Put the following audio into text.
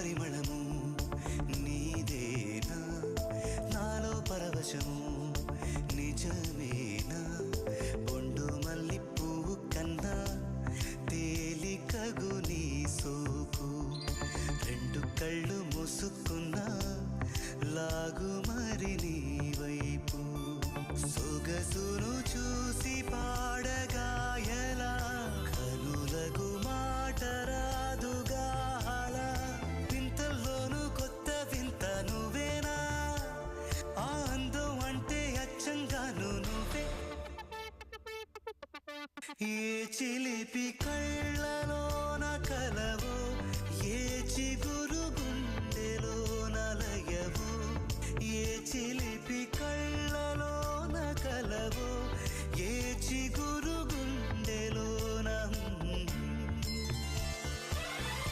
పరిమళము నీదేనా నాలో పరవశము నిజమేనా బొండు మల్లి పువ్వు కన్నా తేలికగు నీ సోకు రెండు కళ్ళు మూసుకున్నా లాగు మరి నీ వైపు సొగసును చూసి పాడగాయలా కనులకు మాట రాదుగా అలా వింతల్లోనూ కొత్త వింత నువ్వేనా ఆ అందం అంటే అచ్చంగాను నువ్వే ఏ చిలిపి కళ్ళలోన కలవో ఏ చిగురు గుండెలో నలయవో ఏ చిలి